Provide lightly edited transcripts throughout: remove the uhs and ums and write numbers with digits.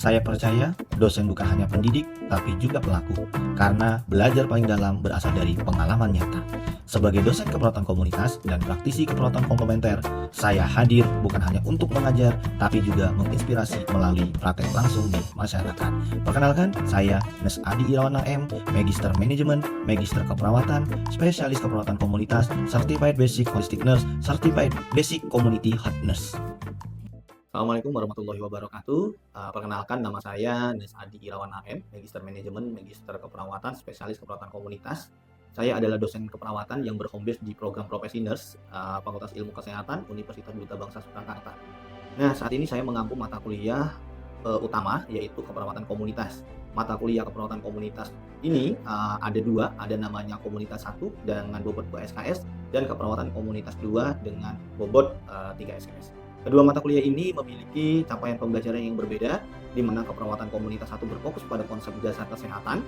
Saya percaya dosen bukan hanya pendidik, tapi juga pelaku, karena belajar paling dalam berasal dari pengalaman nyata. Sebagai dosen keperawatan komunitas dan praktisi keperawatan komplementer, saya hadir bukan hanya untuk mengajar, tapi juga menginspirasi melalui praktek langsung di masyarakat. Perkenalkan, saya Nes Adi Irawan AM, Magister Manajemen, Magister Keperawatan, Spesialis Keperawatan Komunitas, Certified Basic Holistic Nurse, Certified Basic Community Health Nurse. Assalamualaikum warahmatullahi wabarakatuh. Perkenalkan, nama saya Nes Adi Irawan AM, Magister Manajemen, Magister Keperawatan, Spesialis Keperawatan Komunitas. Saya adalah dosen keperawatan yang berhome base di program Profesi Nurse, Fakultas Ilmu Kesehatan, Universitas Duta Bangsa Surakarta. Nah, saat ini saya mengampu mata kuliah utama, yaitu keperawatan komunitas. Mata kuliah keperawatan komunitas ini ada dua, ada namanya Komunitas 1 dengan bobot 2 SKS, dan keperawatan komunitas 2 dengan bobot 3 SKS. Kedua mata kuliah ini memiliki capaian pembelajaran yang berbeda, di mana keperawatan komunitas 1 berfokus pada konsep dasar kesehatan,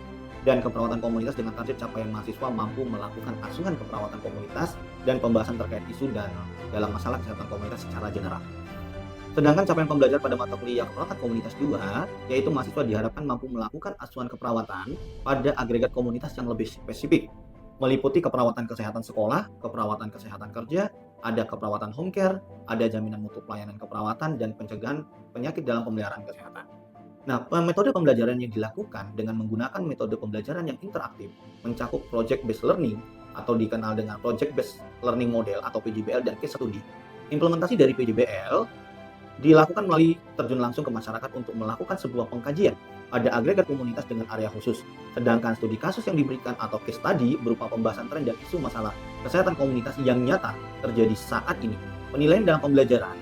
dan keperawatan komunitas dengan target capaian mahasiswa mampu melakukan asuhan keperawatan komunitas dan pembahasan terkait isu dan dalam masalah kesehatan komunitas secara general. Sedangkan capaian pembelajaran pada mata kuliah keperawatan komunitas 2, yaitu mahasiswa diharapkan mampu melakukan asuhan keperawatan pada agregat komunitas yang lebih spesifik, meliputi keperawatan kesehatan sekolah, keperawatan kesehatan kerja, ada keperawatan home care, ada jaminan mutu pelayanan keperawatan, dan pencegahan penyakit dalam pemeliharaan kesehatan. Nah, metode pembelajaran yang dilakukan dengan menggunakan metode pembelajaran yang interaktif mencakup project based learning atau dikenal dengan project based learning model atau PJBL dan case study. Implementasi dari PJBL dilakukan melalui terjun langsung ke masyarakat untuk melakukan sebuah pengkajian pada agregat komunitas dengan area khusus. Sedangkan studi kasus yang diberikan atau case study berupa pembahasan tren dan isu masalah kesehatan komunitas yang nyata terjadi saat ini. Penilaian dalam pembelajaran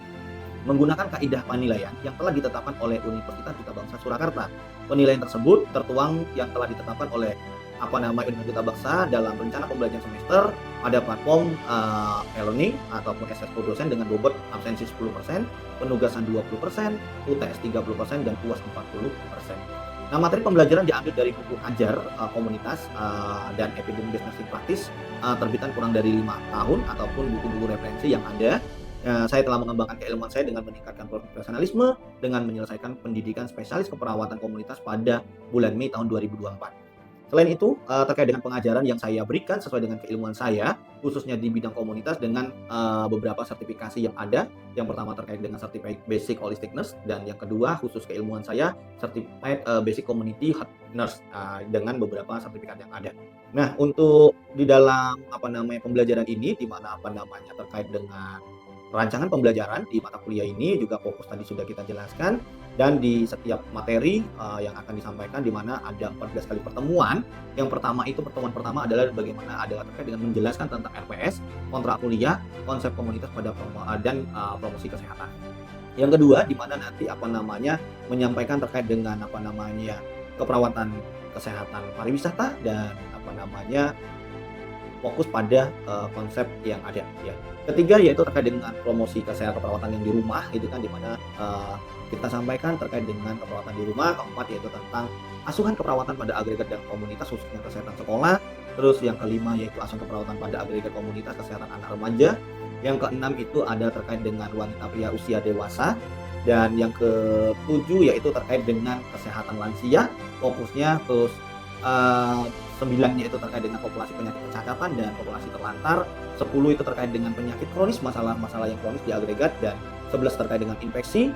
menggunakan kaidah penilaian yang telah ditetapkan oleh Universitas Duta Bangsa Surakarta. Penilaian tersebut tertuang yang telah ditetapkan oleh Universitas Duta Bangsa dalam rencana pembelajaran semester pada platform e-learning ataupun SS4 dosen dengan bobot absensi 10%, penugasan 20%, UTS 30%, dan UAS 40%. Nah, materi pembelajaran diambil dari buku ajar komunitas dan epidemic nursing practice terbitan kurang dari 5 tahun ataupun buku-buku referensi yang ada. Saya telah mengembangkan keilmuan saya dengan meningkatkan profesionalisme dengan menyelesaikan pendidikan spesialis keperawatan komunitas pada bulan Mei tahun 2024. Selain itu, terkait dengan pengajaran yang saya berikan sesuai dengan keilmuan saya, khususnya di bidang komunitas dengan beberapa sertifikasi yang ada. Yang pertama terkait dengan Certified Basic Holistic Nurse, dan yang kedua khusus keilmuan saya Certified Basic Community Health Nurse dengan beberapa sertifikat yang ada. Nah, untuk di dalam pembelajaran ini, di mana terkait dengan rancangan pembelajaran di mata kuliah ini juga fokus tadi sudah kita jelaskan, dan di setiap materi yang akan disampaikan di mana ada 14 kali pertemuan. Yang pertama itu pertemuan pertama adalah bagaimana adalah terkait dengan menjelaskan tentang RPS, kontrak kuliah, konsep komunitas pada dan promosi kesehatan. Yang kedua di mana nanti menyampaikan terkait dengan keperawatan kesehatan pariwisata dan fokus pada konsep yang ada ya. Ketiga yaitu terkait dengan promosi kesehatan keperawatan yang di rumah gitu kan, di mana kita sampaikan terkait dengan keperawatan di rumah. Keempat yaitu tentang asuhan keperawatan pada agregat dan komunitas khususnya kesehatan sekolah. Terus yang kelima yaitu asuhan keperawatan pada agregat komunitas kesehatan anak remaja. Yang keenam itu ada terkait dengan wanita pria usia dewasa. Dan yang ketujuh yaitu terkait dengan kesehatan lansia, fokusnya terus 9 yaitu terkait dengan populasi penyakit kecacatan dan populasi terlantar, 10 itu terkait dengan penyakit kronis, masalah-masalah yang kronis di agregat, dan 11 terkait dengan infeksi,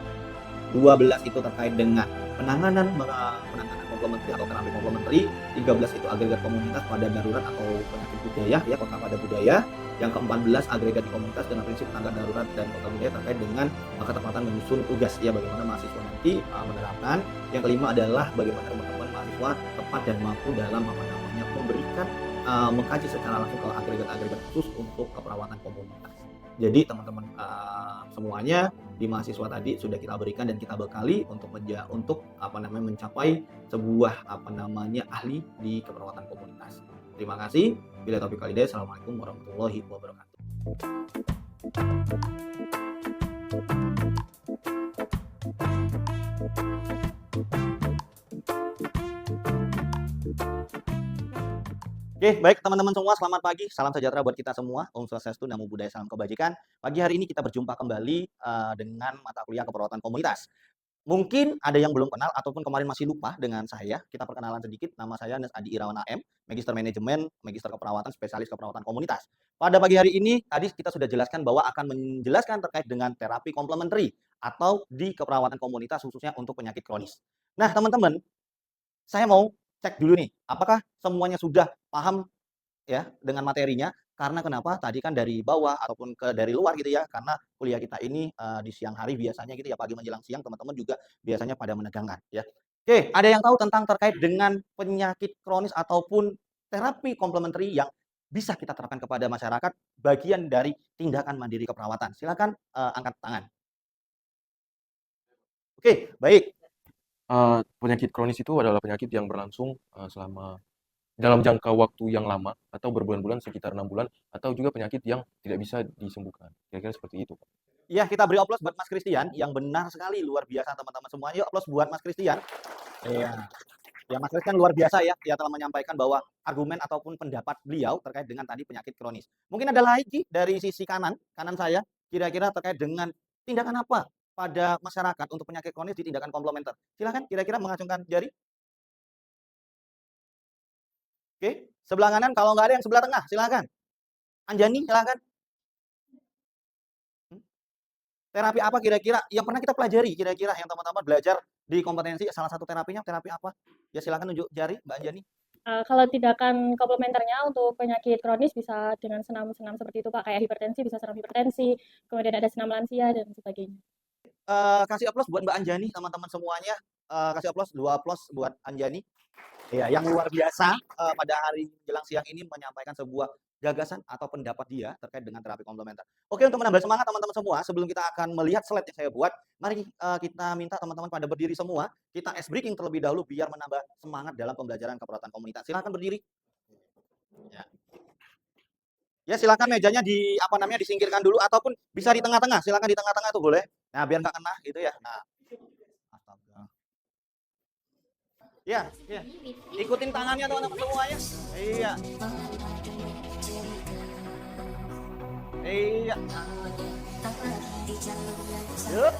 12 itu terkait dengan penanganan komplementer atau terapi komplementer, 13 itu agregat komunitas pada darurat atau penyakit budaya ya, kota pada budaya. Yang ke-14 agregat di komunitas dengan prinsip tanggap darurat dan kota budaya terkait dengan ketepatan menyusun tugas ya, bagaimana mahasiswa nanti menerapkan. Yang kelima adalah bagaimana teman-teman mahasiswa tepat dan mampu dalam memberikan mengkaji secara langsung ke agregat-agregat khusus untuk keperawatan komunitas. Jadi teman-teman semuanya di mahasiswa tadi sudah kita berikan dan kita bekali untuk mencapai sebuah ahli di keperawatan komunitas. Terima kasih. Bila taufiq wal hidayah. Assalamualaikum warahmatullahi wabarakatuh. Oke, baik teman-teman semua, selamat pagi. Salam sejahtera buat kita semua. Om Swastiastu, Namo Buddhaya, Salam Kebajikan. Pagi hari ini kita berjumpa kembali dengan mata kuliah keperawatan komunitas. Mungkin ada yang belum kenal ataupun kemarin masih lupa dengan saya. Kita perkenalan sedikit. Nama saya Nes Adi Irawan AM, Magister Manajemen, Magister Keperawatan, Spesialis Keperawatan Komunitas. Pada pagi hari ini, tadi kita sudah jelaskan bahwa akan menjelaskan terkait dengan terapi komplementari atau di keperawatan komunitas khususnya untuk penyakit kronis. Nah, teman-teman, saya mau cek dulu nih, apakah semuanya sudah paham ya dengan materinya? Karena kenapa? Tadi kan dari bawah ataupun dari luar gitu ya, karena kuliah kita ini di siang hari biasanya gitu ya, pagi menjelang siang teman-teman juga biasanya pada menegangkan ya. Oke, ada yang tahu tentang terkait dengan penyakit kronis ataupun terapi komplementer yang bisa kita terapkan kepada masyarakat bagian dari tindakan mandiri keperawatan? Silakan angkat tangan. Oke, baik. Penyakit kronis itu adalah penyakit yang berlangsung, selama dalam jangka waktu yang lama atau berbulan-bulan sekitar 6 bulan, atau juga penyakit yang tidak bisa disembuhkan. Kira-kira seperti itu, Pak. Ya, kita beri aplaus buat Mas Christian yang benar sekali, luar biasa teman-teman semua. Yuk aplaus buat Mas Christian. Iya. Ya, Mas Christian luar biasa ya, dia telah menyampaikan bahwa argumen ataupun pendapat beliau terkait dengan tadi penyakit kronis. Mungkin ada lagi dari sisi kanan saya, kira-kira terkait dengan tindakan apa pada masyarakat untuk penyakit kronis di tindakan komplementer. Silakan kira-kira mengacungkan jari. Oke, sebelah kanan, kalau nggak ada yang sebelah tengah, silakan. Anjani, silakan. Terapi apa kira-kira yang pernah kita pelajari kira-kira yang teman-teman belajar di kompetensi salah satu terapinya terapi apa? Ya silakan tunjuk jari Mbak Anjani. Kalau tindakan komplementernya untuk penyakit kronis bisa dengan senam-senam seperti itu Pak, kayak hipertensi bisa senam hipertensi, kemudian ada senam lansia dan sebagainya. Kasih aplaus buat Mbak Anjani teman-teman semuanya. Kasih aplaus, 2 aplaus buat Anjani. Ya, yang luar biasa pada hari menjelang siang ini menyampaikan sebuah gagasan atau pendapat dia terkait dengan terapi komplementer. Oke, untuk menambah semangat teman-teman semua, sebelum kita akan melihat slide yang saya buat, mari kita minta teman-teman pada berdiri semua. Kita ice breaking terlebih dahulu biar menambah semangat dalam pembelajaran keperawatan komunitas. Silakan berdiri. Ya. Ya, silakan mejanya disingkirkan dulu ataupun bisa di tengah-tengah. Silakan di tengah-tengah tuh boleh. Nah, biar nggak kena gitu ya. Nah. Astaga. Ya. Ikutin tangannya teman-teman semuanya. Iya. Iya. Yuk.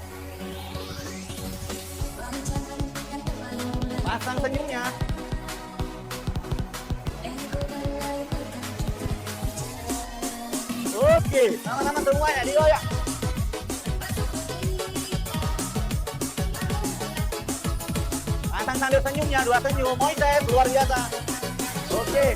Pasang senyumnya. Oke, sama-sama semuanya digoyang. Pasang sambil senyumnya, 2 senyum. Moises, luar biasa. Oke.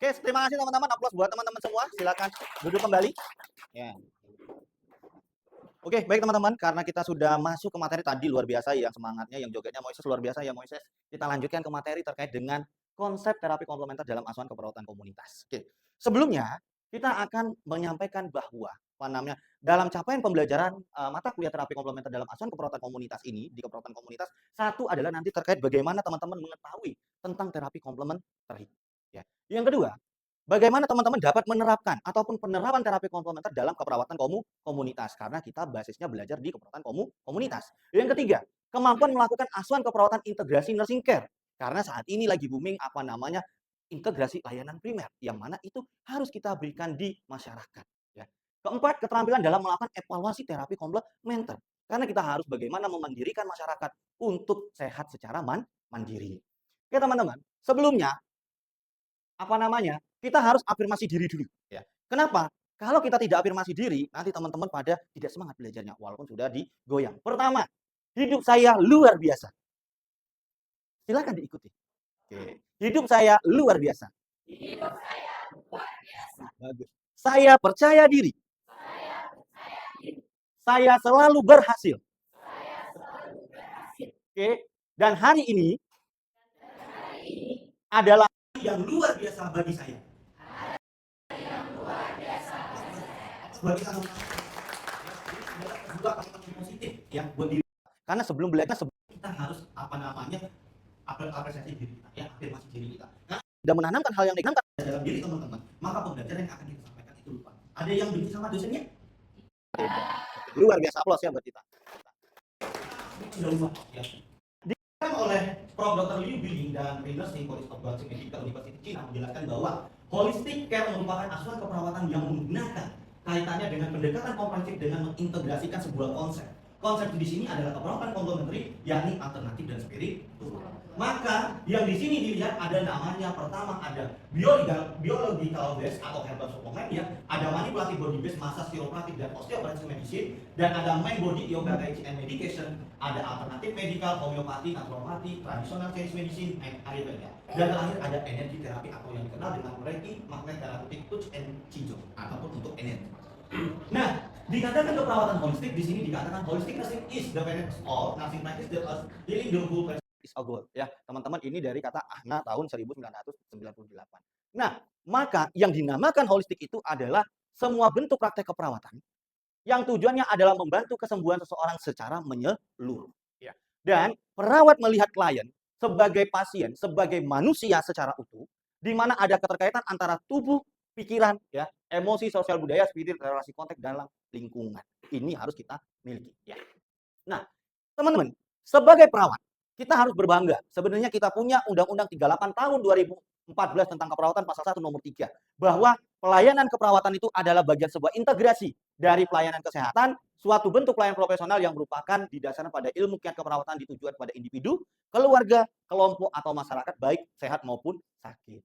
Oke, terima kasih teman-teman. Aplaus buat teman-teman semua. Silakan duduk kembali. Ya. Oke, baik teman-teman. Karena kita sudah masuk ke materi tadi luar biasa yang semangatnya, yang jogetnya Moises luar biasa ya Moises. Kita lanjutkan ke materi terkait dengan konsep terapi komplementer dalam asuhan keperawatan komunitas. Oke. Sebelumnya, kita akan menyampaikan bahwa dalam capaian pembelajaran mata kuliah terapi komplementer dalam asuhan keperawatan komunitas ini di keperawatan komunitas, satu adalah nanti terkait bagaimana teman-teman mengetahui tentang terapi komplementer. Ya. Yang kedua, bagaimana teman-teman dapat menerapkan ataupun penerapan terapi komplementer dalam keperawatan komunitas karena kita basisnya belajar di keperawatan komunitas. Yang ketiga, kemampuan melakukan asuhan keperawatan integrasi nursing care karena saat ini lagi booming integrasi layanan primer yang mana itu harus kita berikan di masyarakat. Ya. Keempat, keterampilan dalam melakukan evaluasi terapi komplementer karena kita harus bagaimana memandirikan masyarakat untuk sehat secara mandiri. Oke teman-teman, sebelumnya kita harus afirmasi diri dulu ya. Kenapa? Kalau kita tidak afirmasi diri, nanti teman-teman pada tidak semangat belajarnya walaupun sudah digoyang. Pertama, hidup saya luar biasa. Silakan diikuti. Oke. Hidup saya luar biasa. Hidup saya luar biasa. Bagus. Saya percaya diri. Saya selalu berhasil. Oke. Dan hari ini adalah yang luar biasa bagi saya. Sebagai juga positif yang buat diri. Karena sebelum belajar kita harus apresiasi diri kita, ya, afirmasi diri kita. Nah, tidak menanamkan hal yang negatif dalam diri teman-teman, maka pembelajaran yang akan kita sampaikan itu lupa. Ada yang benci sama dosennya? Luar biasa, aplaus ya buat kita. sudah lupa ya. Dikatakan oleh Prof. Dr. Liu Biling dan Reynolds di College of Basic Medical University China menjelaskan bahwa holistic care merupakan asuhan keperawatan yang menggunakan kaitannya dengan pendekatan komprehensif dengan mengintegrasikan sebuah konsep. Konsep di sini adalah keperawatan komplementer, yakni alternatif dan spiritual. Maka yang di sini dilihat ada namanya, pertama ada biological base atau herbal supplement ya, ada manipulative body base, massage, chiropractic dan osteoporosis medicine, dan ada mind body yoga, tai chi and medication, ada alternatif medical, homeopati, naturopati, tradisional Chinese medicine, and ayurveda. Dan terakhir ada energi terapi atau yang dikenal dengan reiki, magnet therapeutic, touch and qigong ataupun untuk energi. Nah, dikatakan keperawatan holistik di sini dikatakan holistic nursing is the benefit of nursing practice that is healing the whole person is a goal ya teman-teman, ini dari kata Ahna tahun 1998. Nah, maka yang dinamakan holistik itu adalah semua bentuk praktek keperawatan yang tujuannya adalah membantu kesembuhan seseorang secara menyeluruh ya. Dan perawat melihat klien sebagai pasien, sebagai manusia secara utuh, di mana ada keterkaitan antara tubuh, pikiran, ya, emosi, sosial budaya, spirit, relasi konteks dalam lingkungan. Ini harus kita miliki. Ya. Nah, teman-teman, sebagai perawat, kita harus berbangga. Sebenarnya kita punya Undang-Undang 38 tahun 2014 tentang keperawatan pasal 1 nomor 3. Bahwa pelayanan keperawatan itu adalah bagian sebuah integrasi dari pelayanan kesehatan, suatu bentuk pelayanan profesional yang merupakan didasarkan pada ilmu kiat keperawatan ditujukan pada individu, keluarga, kelompok, atau masyarakat, baik sehat maupun sakit.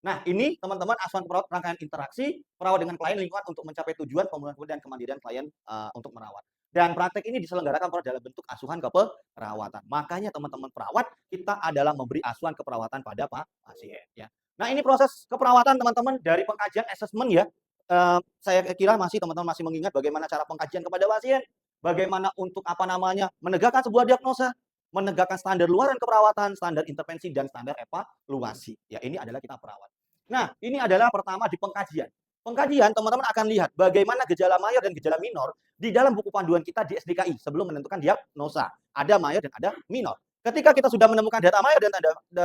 Nah, ini teman-teman asuhan keperawat rangkaian interaksi perawat dengan klien lingkungan untuk mencapai tujuan pemulihan dan kemandirian klien untuk merawat. Dan praktek ini diselenggarakan dalam bentuk asuhan keperawatan. Makanya teman-teman perawat, kita adalah memberi asuhan keperawatan pada pasien. Ya. Nah, ini proses keperawatan teman-teman dari pengkajian assessment ya. Saya kira teman-teman masih mengingat bagaimana cara pengkajian kepada pasien, bagaimana untuk menegakkan sebuah diagnosa, menegakkan standar luaran keperawatan, standar intervensi, dan standar evaluasi. Ya, ini adalah kita perawat. Nah, ini adalah pertama di pengkajian. Pengkajian, teman-teman akan lihat bagaimana gejala mayor dan gejala minor di dalam buku panduan kita di SDKI sebelum menentukan diagnosa. Ada mayor dan ada minor. Ketika kita sudah menemukan data mayor dan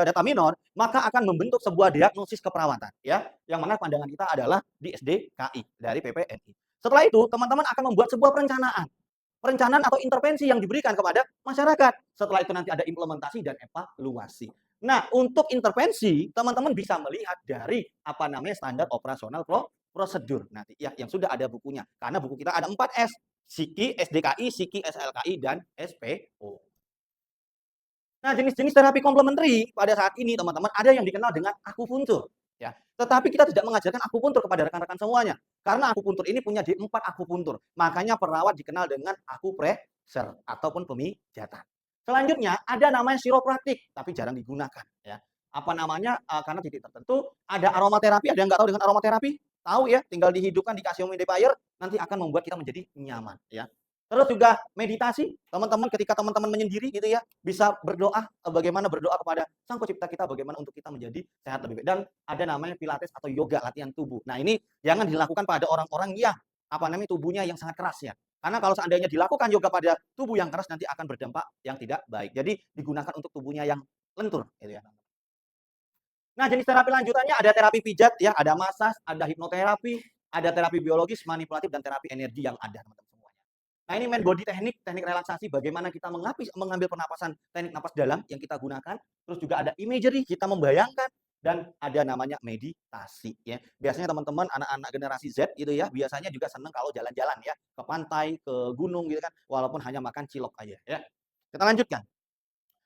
data minor, maka akan membentuk sebuah diagnosis keperawatan. Ya, yang mana pandangan kita adalah di SDKI dari PPNI. Setelah itu, teman-teman akan membuat sebuah perencanaan atau intervensi yang diberikan kepada masyarakat. Setelah itu nanti ada implementasi dan evaluasi. Nah, untuk intervensi, teman-teman bisa melihat dari standar operasional prosedur nanti ya, yang sudah ada bukunya. Karena buku kita ada 4S, SIKI, SDKI, SIKI, SLKI, dan SPO. Nah, jenis-jenis terapi komplementer pada saat ini, teman-teman, ada yang dikenal dengan akupuntur. Ya, tetapi kita tidak mengajarkan akupuntur kepada rekan-rekan semuanya. Karena akupuntur ini punya D4 akupuntur. Makanya perawat dikenal dengan akupressor ataupun pemijatan. Selanjutnya ada namanya chiropractic, tapi jarang digunakan. Ya. Karena titik tertentu. Ada aromaterapi, ada yang nggak tahu dengan aromaterapi? Tahu ya, tinggal dihidupkan, dikasih humidifier, nanti akan membuat kita menjadi nyaman. Ya. Terus juga meditasi, teman-teman ketika teman-teman menyendiri gitu ya, bisa berdoa, bagaimana berdoa kepada Sang Pencipta kita, bagaimana untuk kita menjadi sehat lebih baik. Dan ada namanya pilates atau yoga, latihan tubuh. Nah, ini jangan dilakukan pada orang-orang yang tubuhnya yang sangat keras ya. Karena kalau seandainya dilakukan yoga pada tubuh yang keras nanti akan berdampak yang tidak baik. Jadi digunakan untuk tubuhnya yang lentur gitu ya. Nah, jenis terapi lanjutannya ada terapi pijat ya, ada massage, ada hipnoterapi, ada terapi biologis, manipulatif, dan terapi energi yang ada teman-teman. Nah, ini main body teknik relaksasi, bagaimana kita mengambil pernapasan, teknik napas dalam yang kita gunakan. Terus juga ada imagery, kita membayangkan, dan ada namanya meditasi ya. Biasanya teman-teman anak-anak generasi Z gitu ya, biasanya juga senang kalau jalan-jalan ya, ke pantai, ke gunung gitu kan, walaupun hanya makan cilok aja ya. Kita lanjutkan.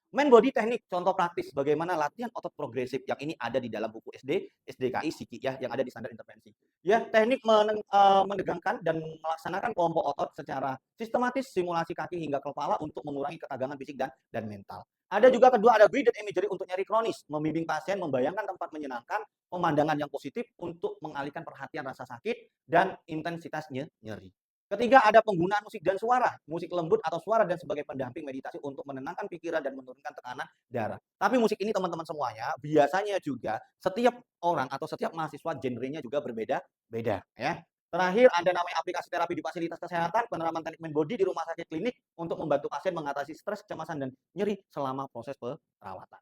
Main body teknik, contoh praktis bagaimana latihan otot progresif yang ini ada di dalam buku SDKI, SIKI ya, yang ada di standar intervensi. Ya, teknik menegangkan dan melaksanakan kelompok otot secara sistematis, simulasi kaki hingga kepala untuk mengurangi ketegangan fisik dan mental. Ada juga kedua, ada guided imagery untuk nyeri kronis, membimbing pasien membayangkan tempat menyenangkan, pemandangan yang positif untuk mengalihkan perhatian rasa sakit dan intensitasnya nyeri. Ketiga, ada penggunaan musik dan suara, musik lembut atau suara dan sebagai pendamping meditasi untuk menenangkan pikiran dan menurunkan tekanan darah. Tapi musik ini teman-teman semuanya, biasanya juga setiap orang atau setiap mahasiswa genrenya juga berbeda-beda ya. Terakhir, ada namanya aplikasi terapi di fasilitas kesehatan, penerapan teknik main body di rumah sakit klinik untuk membantu pasien mengatasi stres, kecemasan, dan nyeri selama proses perawatan.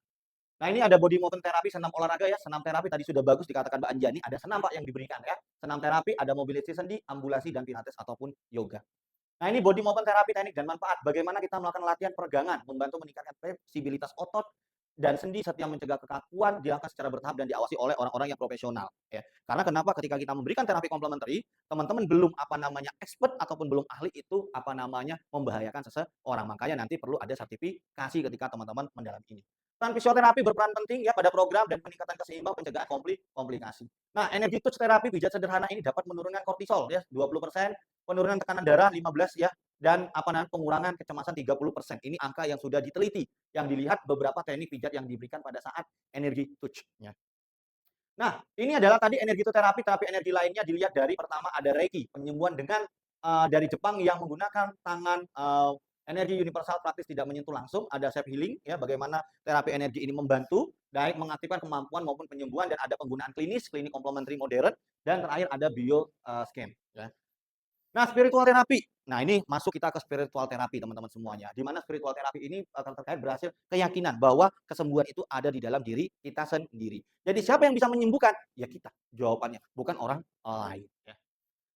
Nah, ini ada body movement terapi, senam olahraga ya. Senam terapi tadi sudah bagus dikatakan Mbak Anjani, ada senam Pak yang diberikan ya. Senam terapi, ada mobility sendi, ambulasi, dan pilates ataupun yoga. Nah, ini body movement terapi, teknik dan manfaat. Bagaimana kita melakukan latihan peregangan, membantu meningkatkan fleksibilitas otot dan sendi serta mencegah kekakuan, dilakukan secara bertahap dan diawasi oleh orang-orang yang profesional. Ya. Karena kenapa? Ketika kita memberikan terapi komplementer, teman-teman belum expert ataupun belum ahli itu membahayakan seseorang. Makanya nanti perlu ada sertifikasi ketika teman-teman mendalami ini. Peran fisioterapi berperan penting ya pada program dan peningkatan keseimbangan pencegahan komplikasi. Nah, energi touch terapi pijat sederhana ini dapat menurunkan kortisol ya 20%, penurunan tekanan darah 15 ya, dan pengurangan kecemasan 30%. Ini angka yang sudah diteliti, yang dilihat beberapa teknik pijat yang diberikan pada saat energi touch ya. Nah, ini adalah tadi energi terapi energi lainnya dilihat dari pertama ada Reiki, penyembuhan dengan dari Jepang yang menggunakan tangan energi universal praktis tidak menyentuh langsung, ada self healing ya, bagaimana terapi energi ini membantu baik mengaktifkan kemampuan maupun penyembuhan, dan ada penggunaan klinik komplementari modern, dan terakhir ada bioscan ya. Nah, spiritual terapi. Nah, ini masuk kita ke spiritual terapi, teman-teman semuanya. Di mana spiritual terapi ini akan terkait berhasil keyakinan bahwa kesembuhan itu ada di dalam diri kita sendiri. Jadi siapa yang bisa menyembuhkan? Ya kita, jawabannya, bukan orang lain. Ya.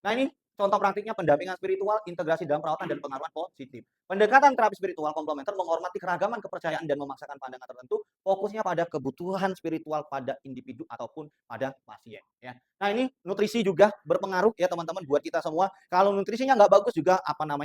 Nah, ini contoh praktiknya pendampingan spiritual, integrasi dalam perawatan dan pengaruhan positif. Pendekatan terapi spiritual komplementer menghormati keragaman kepercayaan dan memaksakan pandangan tertentu, fokusnya pada kebutuhan spiritual pada individu ataupun pada pasien. Ya. Nah, ini nutrisi juga berpengaruh ya teman-teman buat kita semua. Kalau nutrisinya nggak bagus juga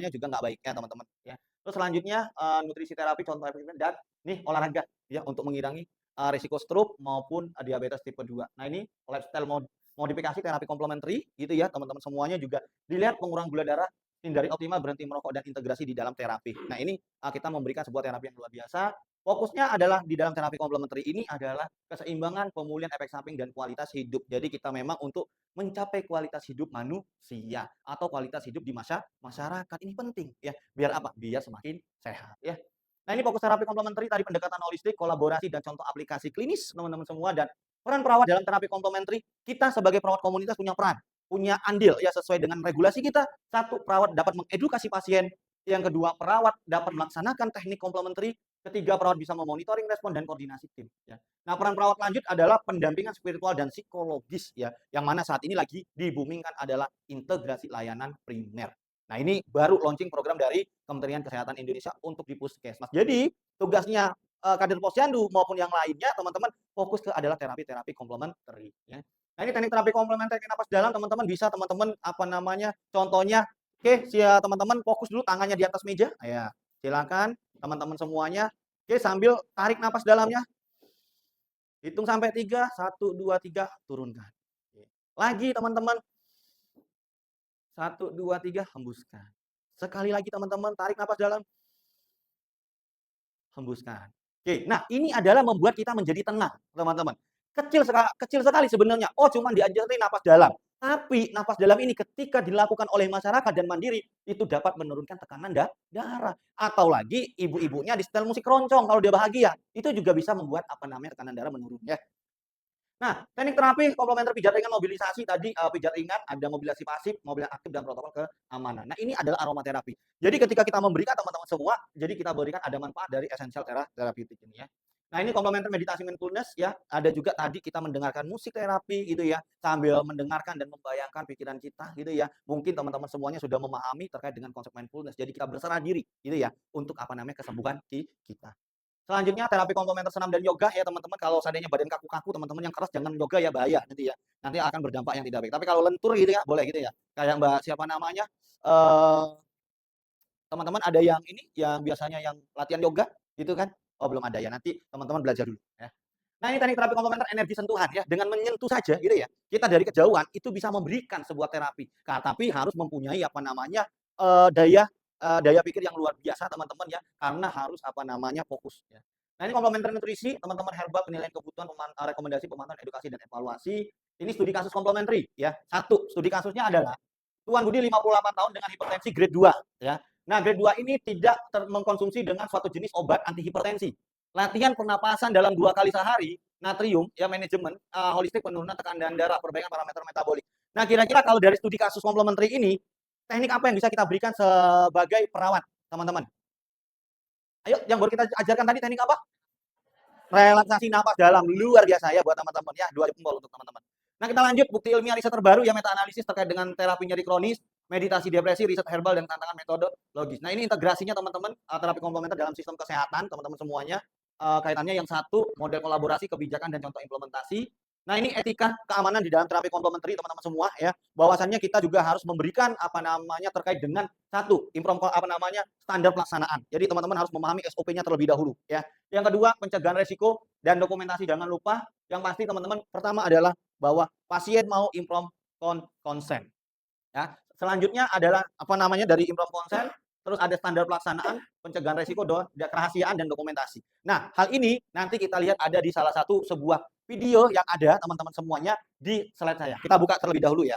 juga nggak baik ya teman-teman. Ya. Terus selanjutnya nutrisi terapi contoh efektif dan nih olahraga ya untuk mengurangi risiko stroke maupun diabetes tipe 2. Nah, ini lifestyle modifikasi terapi komplementari gitu ya teman-teman semuanya, juga dilihat pengurangan gula darah, hindari optimal, berhenti merokok, dan integrasi di dalam terapi. Nah, ini kita memberikan sebuah terapi yang luar biasa. Fokusnya adalah di dalam terapi komplementari ini adalah keseimbangan, pemulihan efek samping, dan kualitas hidup. Jadi kita memang untuk mencapai kualitas hidup manusia atau kualitas hidup di masyarakat ini penting ya. Biar apa? Biar semakin sehat ya. Nah, ini fokus terapi komplementari tadi pendekatan holistik, kolaborasi, dan contoh aplikasi klinis teman-teman semua. Dan peran perawat dalam terapi komplementari, kita sebagai perawat komunitas punya peran, punya andil ya sesuai dengan regulasi kita. Satu, perawat dapat mengedukasi pasien. Yang kedua, perawat dapat melaksanakan teknik komplementari. Ketiga, perawat bisa memonitoring respon dan koordinasi tim. Ya. Nah, peran perawat lanjut adalah pendampingan spiritual dan psikologis ya, yang mana saat ini lagi dibumingkan adalah integrasi layanan primer. Nah, ini baru launching program dari Kementerian Kesehatan Indonesia untuk di Puskesmas. Jadi, tugasnya kader Posyandu maupun yang lainnya, teman-teman fokus ke adalah terapi-terapi komplementari ya. Nah, ini teknik terapi komplementer napas dalam, teman-teman bisa contohnya, oke, teman-teman fokus dulu tangannya di atas meja. Ya, silakan teman-teman semuanya. Oke, sambil tarik napas dalamnya. Hitung sampai 3, 1 2 3, turunkan. Lagi teman-teman. 1 2 3, hembuskan. Sekali lagi teman-teman, tarik napas dalam. Hembuskan. Oke, nah ini adalah membuat kita menjadi tenang, teman-teman. Kecil sekali sebenarnya. Oh, cuma diajarin napas dalam. Tapi napas dalam ini ketika dilakukan oleh masyarakat dan mandiri, itu dapat menurunkan tekanan darah. Atau lagi ibu-ibunya di setel musik keroncong kalau dia bahagia, itu juga bisa membuat tekanan darah menurun ya. Nah, teknik terapi komplementer pijat ringan mobilisasi tadi, pijat ringan, ada mobilisasi pasif, mobilisasi aktif, dan protokol keamanan. Nah, ini adalah aromaterapi. Jadi ketika kita memberikan teman-teman semua, jadi kita berikan ada manfaat dari essential therapeutic ini ya. Nah, ini komplementer meditasi mindfulness ya. Ada juga tadi kita mendengarkan musik terapi gitu ya, sambil mendengarkan dan membayangkan pikiran kita gitu ya. Mungkin teman-teman semuanya sudah memahami terkait dengan konsep mindfulness. Jadi kita berserah diri gitu ya untuk kesembuhan kita. Selanjutnya terapi komplementer senam dan yoga ya teman-teman. Kalau seandainya badan kaku-kaku teman-teman yang keras jangan yoga ya, bahaya nanti ya. Nanti akan berdampak yang tidak baik. Tapi kalau lentur gitu ya boleh gitu ya. Kayak Mbak siapa namanya? Teman-teman ada yang ini yang biasanya yang latihan yoga gitu kan? Oh, belum ada ya. Nanti teman-teman belajar dulu ya. Nah, ini teknik terapi komplementer energi sentuhan ya. Dengan menyentuh saja gitu ya. Kita dari kejauhan itu bisa memberikan sebuah terapi. Tapi harus mempunyai daya pikir yang luar biasa teman-teman ya, karena harus fokus ya. Nah, ini komplementer nutrisi, teman-teman herbal, penilaian kebutuhan, rekomendasi, pemantauan, edukasi, dan evaluasi. Ini studi kasus komplementari ya. Satu, studi kasusnya adalah Tuan Budi 58 tahun dengan hipertensi grade 2 ya. Nah, grade 2 ini tidak mengkonsumsi dengan suatu jenis obat anti hipertensi. Latihan pernapasan dalam 2 kali sehari, natrium ya, manajemen holistik, penurunan tekanan darah, perbaikan parameter metabolik. Nah, kira-kira kalau dari studi kasus komplementari ini, teknik apa yang bisa kita berikan sebagai perawat, teman-teman? Ayo, yang baru kita ajarkan tadi teknik apa? Relaksasi napas dalam, luar biasa ya buat teman-teman ya, 2 jempol untuk teman-teman. Nah, kita lanjut bukti ilmiah riset terbaru ya, meta analisis terkait dengan terapi nyeri kronis. meditasi depresi, riset herbal, dan tantangan metodologis. Nah, ini integrasinya teman-teman, terapi komplementer dalam sistem kesehatan, teman-teman semuanya. Kaitannya yang satu, model kolaborasi, kebijakan, dan contoh implementasi. Nah, ini etika keamanan di dalam terapi komplementer, teman-teman semua ya. Bahwasannya kita juga harus memberikan terkait dengan satu, standar pelaksanaan. Jadi teman-teman harus memahami SOP-nya terlebih dahulu ya. Yang kedua, pencegahan resiko dan dokumentasi. Jangan lupa, yang pasti teman-teman pertama adalah bahwa pasien mau informed consent. Ya, selanjutnya adalah dari informed consent, terus ada standar pelaksanaan, pencegahan resiko, kerahasiaan, dan dokumentasi. Nah, hal ini nanti kita lihat ada di salah satu sebuah video yang ada teman-teman semuanya di slide saya. Kita buka terlebih dahulu ya.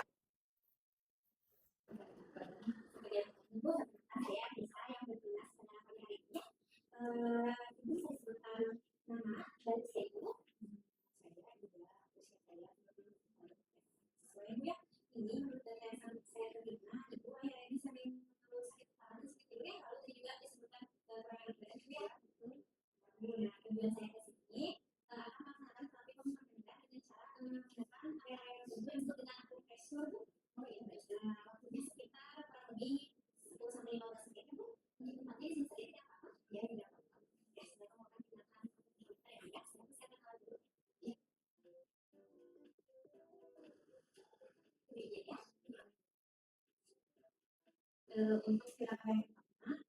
Untuk gerakan yang pertama,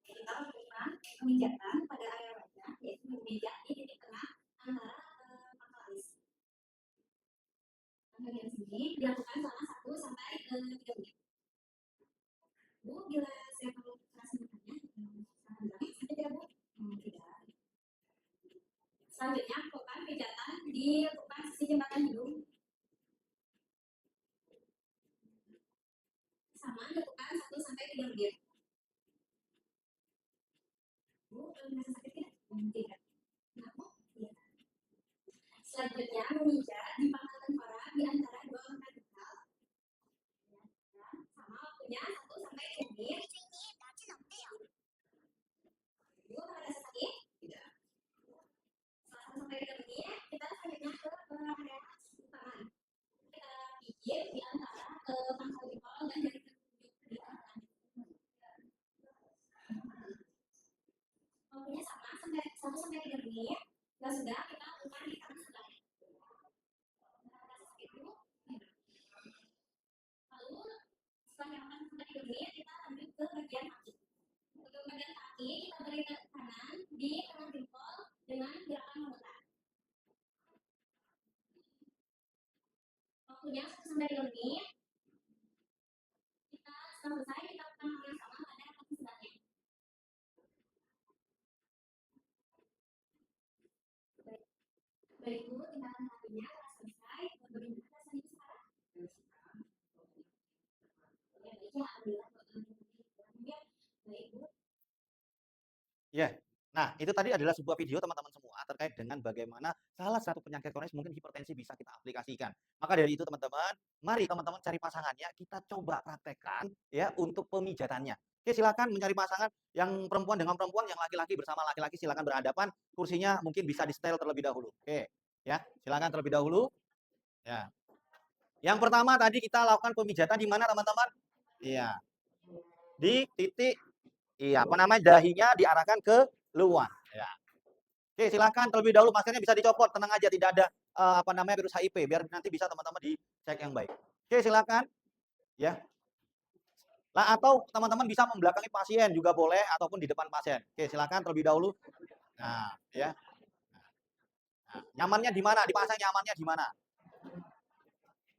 kita lakukan pemijatan pada area wajah, yaitu memijat di titik tengah antara pangkal alis. Bagian sini dilakukan selama 1 sampai 3 menit. Bu, bila saya perlu terasa makannya, sampai tidak Bu? Tidak. Selanjutnya, lakukan pijatan di lekukan sisi jembatan hidung. Sama lakukan 1 sampai 3 menit. Bu, merasa sakit tidak? Tidak. Kenapa? Tidak. Selanjutnya, memijat di pangkal tengkorak di antara 2 lengan kepala. Sama waktunya 1 sampai 2 menit. Bu, merasa sakit? Tidak. Setelah 1 sampai 3 menit, kita selanjutnya ke area tangan. Kita pijit di antara pangkal jempol dan jari telunjuk di tangan. Waktunya sama, 1 sampai 3 menit. Nah, sudah kita lakukan di tangan sebelah. Lalu setelah yang 1 sampai 3 menit, kita lanjut ke bagian kaki. Untuk bagian kaki, kita beri kanan di tengah jempol dengan gerakan memutar. Waktunya 1 sampai 3 menit. Kita setelah selesai, kita lakukan hal yang sama pada kaki sebelahnya. Baik Bu, tindakan kakinya telah selesai. Bagaimana rasanya sekarang? Ya, baik ya, alhamdulillah. Baik Bu. Ya. Nah, itu tadi adalah sebuah video teman-teman semua terkait dengan bagaimana salah satu penyakit kronis mungkin hipertensi bisa kita aplikasikan. Maka dari itu teman-teman, mari teman-teman cari pasangannya, kita coba praktekkan ya untuk pemijatannya. Oke, silakan mencari pasangan yang perempuan dengan perempuan, yang laki-laki bersama laki-laki, silakan berhadapan. Kursinya mungkin bisa di-setel terlebih dahulu. Oke, ya, silakan terlebih dahulu. Ya. Yang pertama tadi kita lakukan pemijatan di mana teman-teman? Iya. Di titik dahinya diarahkan ke luar. Ya. Oke, silakan terlebih dahulu, maskernya bisa dicopot, tenang aja, tidak ada virus HIV, biar nanti bisa teman-teman dicek yang baik. Oke, silakan. Ya. Nah, atau teman-teman bisa membelakangi pasien juga boleh, ataupun di depan pasien. Oke, silakan terlebih dahulu. Nah, ya. Nah, nyamannya di mana? Dipasang nyamannya di mana?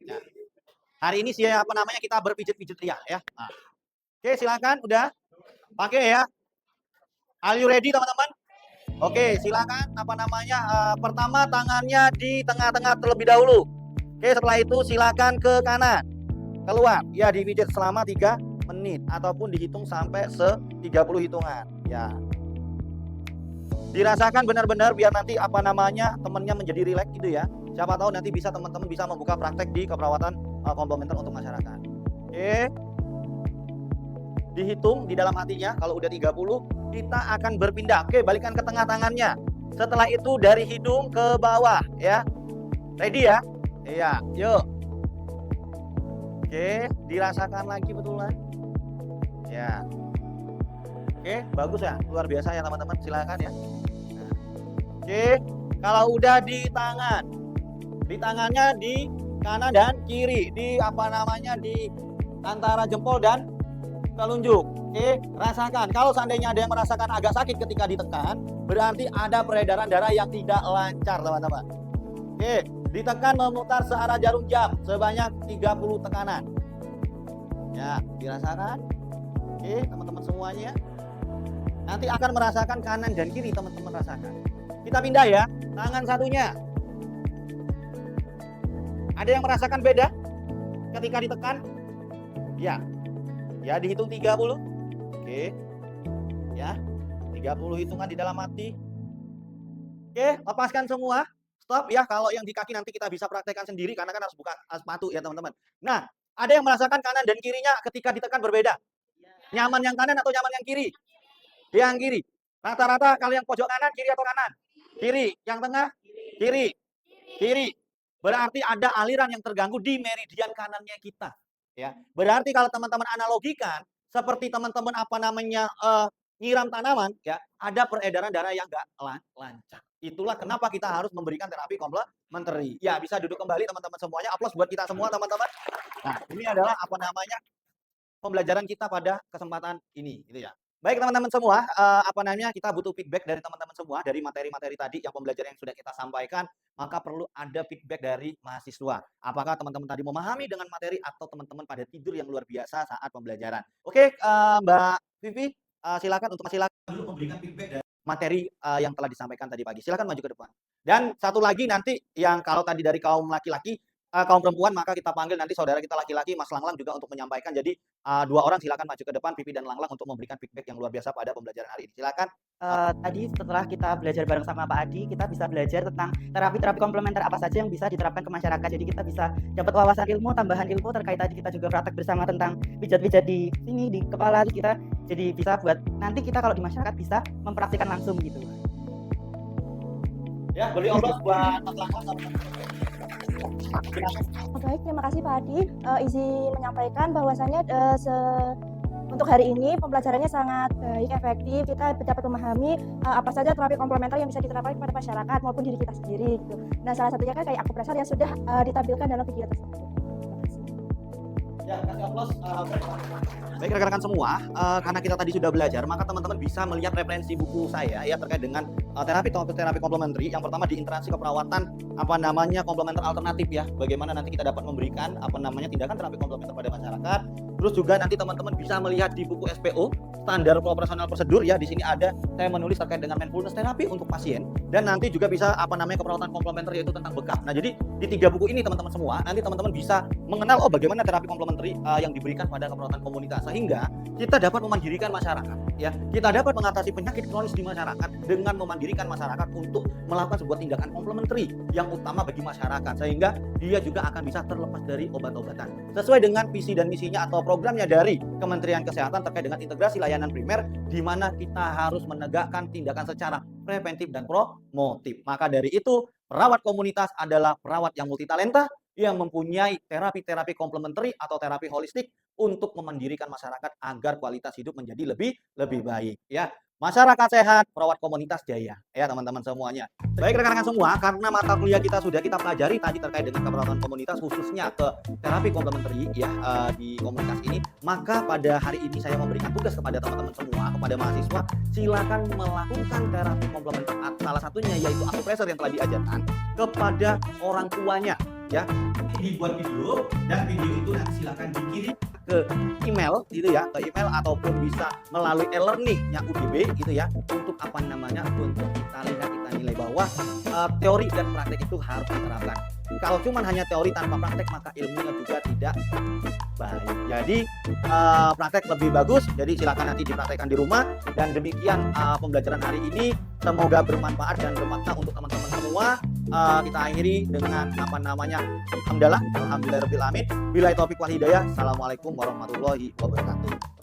Ya. Hari ini kita berpijit-pijit ya. Nah. Oke, silakan, udah. Pakai ya. Are you ready teman-teman? Oke, silakan pertama tangannya di tengah-tengah terlebih dahulu. Oke, setelah itu silakan ke kanan. Keluar. Ya, dipijit selama 3 menit ataupun dihitung sampai 30 hitungan. Ya. Dirasakan benar-benar biar nanti temennya menjadi rileks gitu ya. Siapa tahu nanti bisa teman-teman bisa membuka praktek di keperawatan komplementer untuk masyarakat. Oke. Dihitung di dalam hatinya, kalau udah 30 kita akan berpindah. Oke, balikan ke tengah tangannya. Setelah itu dari hidung ke bawah ya. Ready ya? Iya, yuk. Oke, dirasakan lagi betulan. Ya. Oke, bagus ya. Luar biasa ya teman-teman. Silakan ya. Nah. Oke, kalau udah di tangan. Di tangannya di kanan dan kiri. Di di antara jempol dan telunjuk. Oke, rasakan. Kalau seandainya ada yang merasakan agak sakit ketika ditekan, berarti ada peredaran darah yang tidak lancar, teman-teman. Oke, ditekan memutar searah jarum jam sebanyak 30 tekanan. Ya, dirasakan. Oke, teman-teman semuanya. Nanti akan merasakan kanan dan kiri, teman-teman rasakan. Kita pindah ya, tangan satunya. Ada yang merasakan beda ketika ditekan? Ya. Ya, dihitung 30. Oke. Ya. 30 hitungan di dalam hati. Oke, lepaskan semua. Stop ya, kalau yang di kaki nanti kita bisa praktekkan sendiri karena kan harus buka sepatu ya teman-teman. Nah, ada yang merasakan kanan dan kirinya ketika ditekan berbeda. Nyaman yang kanan atau nyaman yang kiri? Yang kiri. Rata-rata kalau yang pojok kanan, kiri atau kanan? Kiri. Yang tengah? Kiri. Kiri. Berarti ada aliran yang terganggu di meridian kanannya kita. Ya, berarti kalau teman-teman analogikan seperti teman-teman nyiram tanaman, ya ada peredaran darah yang nggak lancar. Itulah kenapa kita harus memberikan terapi komplementari. Ya, bisa duduk kembali teman-teman semuanya. Aplaus buat kita semua teman-teman. Nah, ini adalah pembelajaran kita pada kesempatan ini, gitu ya. Baik teman-teman semua, kita butuh feedback dari teman-teman semua dari materi-materi tadi yang pembelajaran yang sudah kita sampaikan, maka perlu ada feedback dari mahasiswa. Apakah teman-teman tadi memahami dengan materi atau teman-teman pada tidur yang luar biasa saat pembelajaran? Oke, Mbak Vivi, silakan dulu memberikan feedback dari materi yang telah disampaikan tadi pagi. Silakan maju ke depan. Dan satu lagi nanti yang kalau tadi dari kaum laki-laki, kaum perempuan, maka kita panggil nanti saudara kita laki-laki, Mas Langlang juga untuk menyampaikan. Jadi 2 orang silakan maju ke depan, Vivi dan Langlang untuk memberikan feedback yang luar biasa pada pembelajaran hari ini. Silakan. Tadi setelah kita belajar bareng sama Pak Adi, kita bisa belajar tentang terapi-terapi komplementer apa saja yang bisa diterapkan ke masyarakat. Jadi kita bisa dapat wawasan ilmu, tambahan ilmu terkait tadi kita juga praktek bersama tentang pijat-pijat di sini, di kepala kita. Jadi bisa buat nanti kita kalau di masyarakat bisa mempraktikkan langsung gitu. Ya, beri obat buat Mas Langlang. Baik, terima kasih Pak Adi. Izin menyampaikan bahwasannya untuk hari ini pembelajarannya sangat baik, efektif. Kita dapat memahami apa saja terapi komplementer yang bisa diterapkan kepada masyarakat maupun diri kita sendiri. Gitu. Nah, salah satunya kan kayak akupresur yang sudah ditampilkan dalam video tersebut. Terima kasih. Ya, kasih aplaus. Baik rekan-rekan semua, karena kita tadi sudah belajar, maka teman-teman bisa melihat referensi buku saya ya terkait dengan terapi komplementari. Yang pertama di interaksi keperawatan komplementer alternatif ya. Bagaimana nanti kita dapat memberikan tindakan terapi komplementer pada masyarakat. Terus juga nanti teman-teman bisa melihat di buku SPO, standar operasional prosedur ya. Di sini ada saya menulis terkait dengan mindfulness terapi untuk pasien dan nanti juga bisa keperawatan komplementer yaitu tentang bekam. Nah, jadi di 3 buku ini teman-teman semua, nanti teman-teman bisa mengenal bagaimana terapi komplementari yang diberikan pada keperawatan komunitas sehingga kita dapat memandirikan masyarakat ya. Kita dapat mengatasi penyakit kronis di masyarakat dengan memandirikan masyarakat untuk melakukan sebuah tindakan komplementari yang utama bagi masyarakat sehingga dia juga akan bisa terlepas dari obat-obatan. Sesuai dengan visi dan misinya atau programnya dari Kementerian Kesehatan terkait dengan integrasi layanan primer di mana kita harus menegakkan tindakan secara preventif dan promotif. Maka dari itu, perawat komunitas adalah perawat yang multitalenta yang mempunyai terapi-terapi komplementari atau terapi holistik untuk memandirikan masyarakat agar kualitas hidup menjadi lebih baik ya. Masyarakat sehat, perawat komunitas jaya ya teman-teman semuanya. Baik rekan-rekan semua, karena mata kuliah kita sudah kita pelajari tadi terkait dengan keperawatan komunitas khususnya ke terapi komplementari ya di komunitas ini, maka pada hari ini saya memberikan tugas kepada teman-teman semua, kepada mahasiswa, silakan melakukan terapi komplementer. Salah satunya yaitu akupresur yang telah diajarkan kepada orang tuanya ya. Dibuat video dan video itu nanti silakan dikirim ke email gitu ya, ke email ataupun bisa melalui e-learning-nya UDB gitu ya, untuk untuk kita lihat, kita nilai bahwa teori dan praktek itu harus diterapkan. Kalau cuma hanya teori tanpa praktek maka ilmunya juga tidak baik. Jadi praktek lebih bagus. Jadi silakan nanti dipraktekkan di rumah. Dan demikian pembelajaran hari ini. Semoga bermanfaat dan bermakna untuk teman-teman semua. Kita akhiri dengan alhamdulillahirabbil alamin. Billahi taufiq wal hidayah. Assalamualaikum warahmatullahi wabarakatuh.